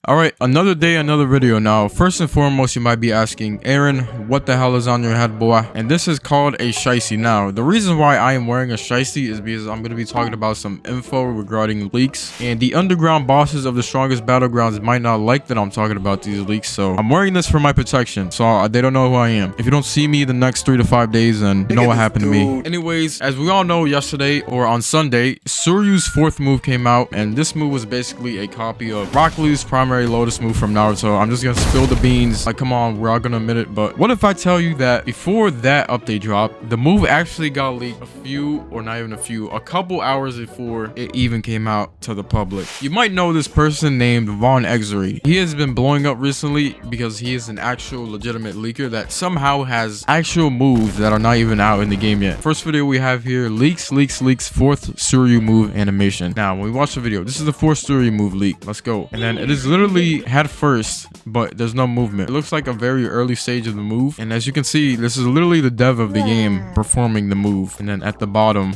All right, another day, another video. Now, first and foremost, you might be asking, Aaron, what the hell is on your head, boy? And this is called a shiesty. Now, the reason why I am wearing a shiesty is because I'm going to be talking about some info regarding leaks, and the underground bosses of the strongest battlegrounds might not like that I'm talking about these leaks, so I'm wearing this for my protection, so they don't know who I am. If you don't see me the next 3 to 5 days, then you know what happened to me. Anyways, as we all know, yesterday or on Sunday, Suiryu's 4th move came out, and this move was basically a copy of Rock Lee's primary Lotus move from Naruto. I'm just gonna spill the beans. Like, come on, we're all gonna admit it. But what if I tell you that before that update dropped, the move actually got leaked a couple hours before it even came out to the public? You might know this person named Von Exery. He has been blowing up recently because he is an actual legitimate leaker that somehow has actual moves that are not even out in the game yet. First video we have here, leaks 4th Suiryu move animation. Now, when we watch the video, this is the 4th Suiryu move leak. Let's go. And then it is literally head first, but there's no movement. It looks like a very early stage of the move, and as you can see, this is literally the dev of the game performing the move. And then at the bottom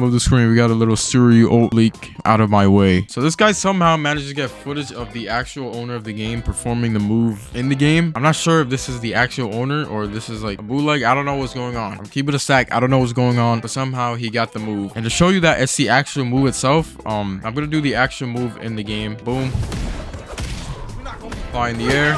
of the screen, we got a little Suiryu ult leak. Out of my way. So this guy somehow managed to get footage of the actual owner of the game performing the move in the game. I'm not sure if this is the actual owner or this is like a bootleg. I don't know what's going on. I'm keeping it a stack. I don't know what's going on, but somehow he got the move. And to show you that it's the actual move itself, I'm gonna do the actual move in the game. Boom. Fly in the air.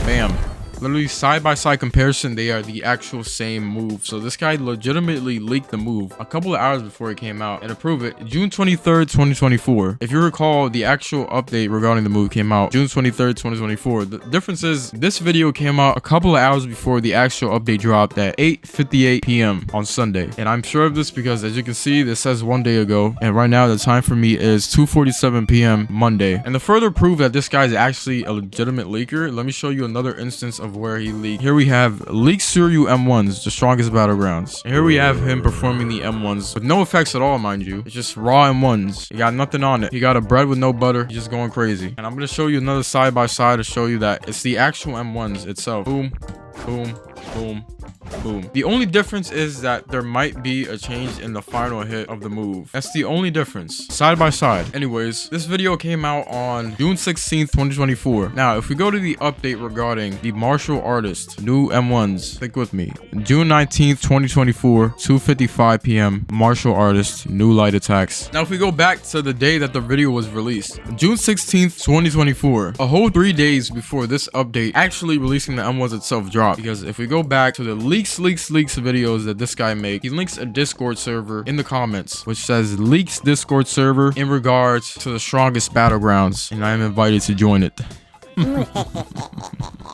Bam. Literally side-by-side comparison, they are the actual same move. So this guy legitimately leaked the move a couple of hours before it came out. And to prove it, June 23rd, 2024. If you recall, the actual update regarding the move came out June 23rd, 2024. The difference is this video came out a couple of hours before the actual update dropped at 8:58 p.m. on Sunday. And I'm sure of this because, as you can see, this says 1 day ago. And right now, the time for me is 2:47 p.m. Monday. And to further prove that this guy is actually a legitimate leaker, let me show you another instance of where he leaked. Here we have leaked Suiryu M1s, the strongest battlegrounds. And here we have him performing the M1s with no effects at all, mind you. It's just raw M1s. He got nothing on it. He got a bread with no butter. He's just going crazy. And I'm going to show you another side by side to show you that it's the actual M1s itself. Boom, boom, boom, boom. The only difference is that there might be a change in the final hit of the move. That's the only difference. Side by side. Anyways, this video came out on June 16th, 2024. Now, if we go to the update regarding the martial artist, new M1s, stick with me. June 19th, 2024, 2:55 p.m. Martial artist, new light attacks. Now, if we go back to the day that the video was released, June 16th, 2024, a whole 3 days before this update actually releasing the M1s itself dropped. Because if we go back to the leaks videos that this guy made, he links a Discord server in the comments which says leaks Discord server in regards to the strongest battlegrounds, and I am invited to join it.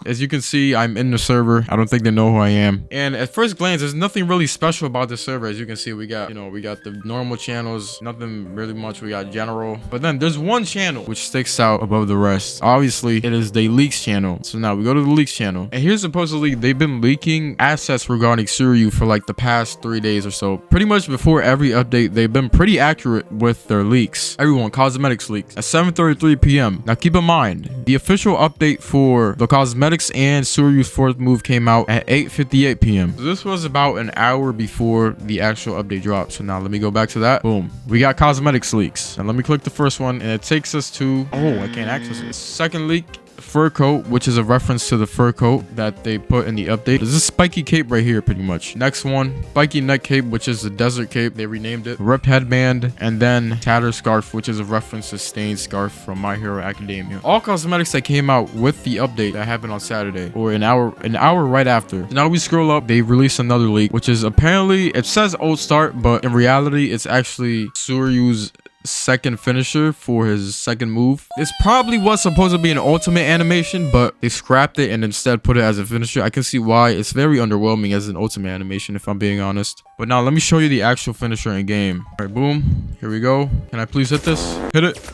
As you can see, I'm in the server. I don't think they know who I am. And at first glance, there's nothing really special about this server. As you can see, we got the normal channels, nothing really much. We got general, but then there's one channel which sticks out above the rest. Obviously, it is the leaks channel. So now we go to the leaks channel, and here supposedly they've been leaking assets regarding Suiryu for like the past 3 days or so. Pretty much before every update, they've been pretty accurate with their leaks. Everyone, cosmetics leaks at 7:33 p.m. Now keep in mind, the official update for the cosmetics and Suiryu's 4th move came out at 8:58 p.m. So this was about an hour before the actual update dropped. So now let me go back to that. Boom. We got cosmetics leaks. And let me click the first one, and it takes us to, oh, I can't access it. Second leak, fur coat, which is a reference to the fur coat that they put in the update. This is spiky cape right here, pretty much. Next one, spiky neck cape, which is the desert cape. They renamed it. Ripped headband, and then tattered scarf, which is a reference to stained scarf from My Hero Academia. All cosmetics that came out with the update that happened on Saturday, or an hour right after. Now we scroll up, they released another leak, which is apparently, it says old start, but in reality, it's actually Suiryu's second finisher for his second move. This probably was supposed to be an ultimate animation, but they scrapped it and instead put it as a finisher. I can see why. It's very underwhelming as an ultimate animation, if I'm being honest. But now let me show you the actual finisher in game. All right, boom, here we go. Can I please hit this? Hit it.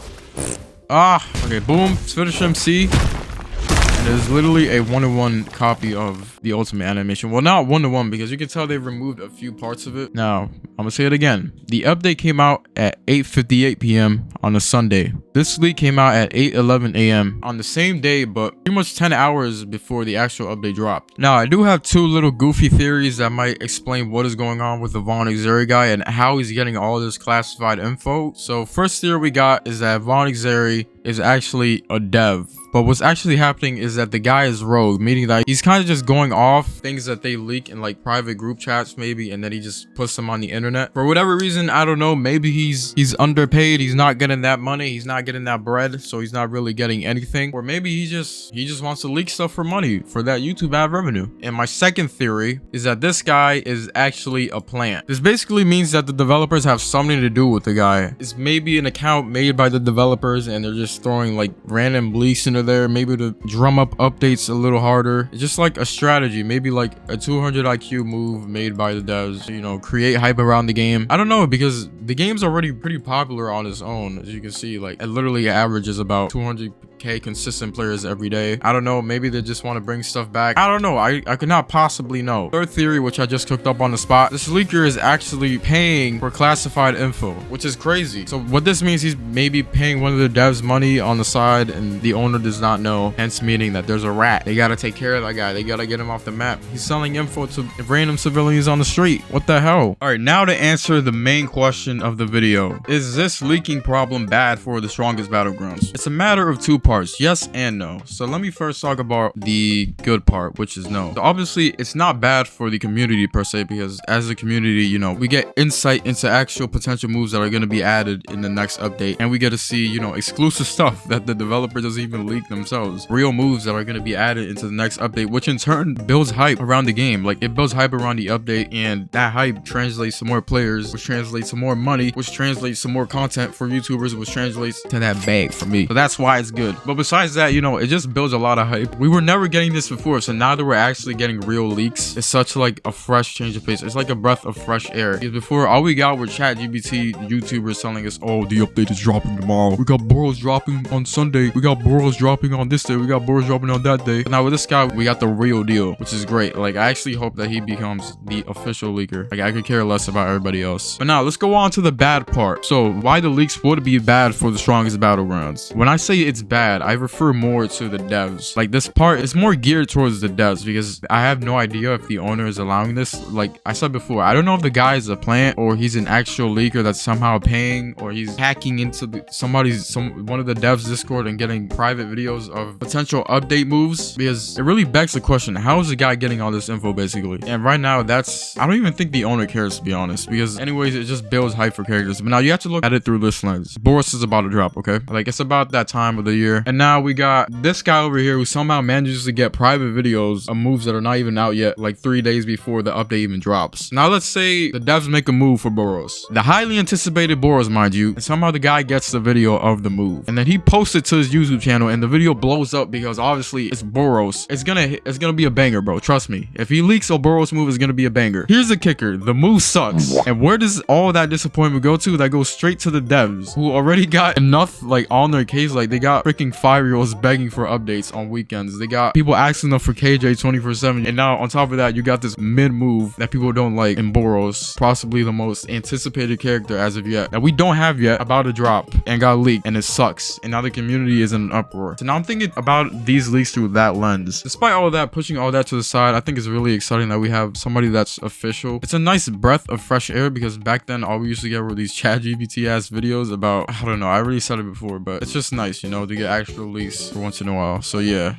Ah, okay, boom. Finish him. See, it is literally a 1-to-1 copy of the ultimate animation. Well, not 1-to-1, because you can tell they've removed a few parts of it. Now I'm gonna say it again. The update came out at 8:58 p.m. on a Sunday. This leak came out at 8:11 a.m. on the same day, but pretty much 10 hours before the actual update dropped. Now, I do have two little goofy theories that might explain what is going on with the Vaughn Xeri guy and how he's getting all this classified info. So first theory we got is that Vaughn Xeri is actually a dev. But what's actually happening is that the guy is rogue, meaning that he's kind of just going off things that they leak in like private group chats maybe, and then he just puts them on the internet. For whatever reason, I don't know, maybe he's underpaid, he's not getting that money, he's not getting that bread, so he's not really getting anything. Or maybe he just wants to leak stuff for money, for that YouTube ad revenue. And my second theory is that this guy is actually a plant. This basically means that the developers have something to do with the guy. It's maybe an account made by the developers and they're just throwing like random leaks into there, maybe to drum up updates a little harder. It's just like a strategy, maybe like a 200 IQ move made by the devs, you know, create hype around the game. I don't know, because the game's already pretty popular on its own. As you can see, like it literally averages about 200k consistent players every day. I don't know, maybe they just want to bring stuff back. I don't know, I could not possibly know. Third theory, which I just cooked up on the spot, this leaker is actually paying for classified info, which is crazy. So what this means, he's maybe paying one of the devs money on the side and the owner does not know, hence meaning that there's a rat. They gotta take care of that guy, they gotta get him off the map. He's selling info to random civilians on the street. What the hell? All right, now to answer the main question of the video, is this leaking problem bad for the strongest battlegrounds? It's a matter of two parts, yes and no. So let me first talk about the good part, which is no. So obviously it's not bad for the community per se, because as a community, you know, we get insight into actual potential moves that are going to be added in the next update, and we get to see, you know, exclusive stuff that the developer doesn't even leak themselves, real moves that are going to be added into the next update, which in turn builds hype around the game. Like it builds hype around the update, and that hype translates to more players, which translates to more money, which translates to more content for YouTubers, which translates to that bag for me. So that's why it's good. But besides that, you know, it just builds a lot of hype. We were never getting this before, so now that we're actually getting real leaks, it's such like a fresh change of pace. It's like a breath of fresh air, because before all we got were ChatGPT YouTubers telling us, oh, the update is dropping tomorrow, we got Burrows dropping on Sunday, we got Burrows dropping on this day, we got Burrows dropping on that day. But now with this guy, we got the real deal, which is great. Like I actually hope that he becomes the official leaker. Like I could care less about everybody else. But now let's go on to the bad part. So why the leaks would be bad for the strongest battlegrounds? When I say it's bad, I refer more to the devs. Like this part is more geared towards the devs, because I have no idea if the owner is allowing this. Like I said before, I don't know if the guy is a plant or he's an actual leaker that's somehow paying, or he's hacking into one of the devs Discord and getting private videos of potential update moves, because it really begs the question, how is the guy getting all this info basically? And right now, I don't even think the owner cares, to be honest, because anyways, it just builds hype for characters. But now you have to look at it through this lens. Boros is about to drop, okay? Like it's about that time of the year, and now we got this guy over here who somehow manages to get private videos of moves that are not even out yet, like 3 days before the update even drops. Now let's say the devs make a move for Boros, the highly anticipated Boros, mind you, and somehow the guy gets the video of the move, and then he posts it to his YouTube channel, and the video blows up because obviously it's Boros. It's gonna be a banger, bro. Trust me. If he leaks a Boros move, it's gonna be a banger. Here's the kicker: the move sucks. And where does all that disappointment go to? That goes straight to the devs, who already got enough like on their case. Like they got freaking 5-year-olds begging for updates on weekends. They got people asking them for KJ 24/7, and now on top of that, you got this mid move that people don't like in Boros, possibly the most anticipated character as of yet, that we don't have yet, about to drop and got leaked, and it sucks. And now the community is in an uproar. So now I'm thinking about these leaks through that lens. Despite all of that, pushing all that to the side, I think it's really exciting that we have somebody that's official. It's a nice breath of fresh air, because back then all we used to get were these ChatGPT ass videos about, I don't know, I already said it before, but it's just nice, you know, to get actual leaks for once in a while. So yeah,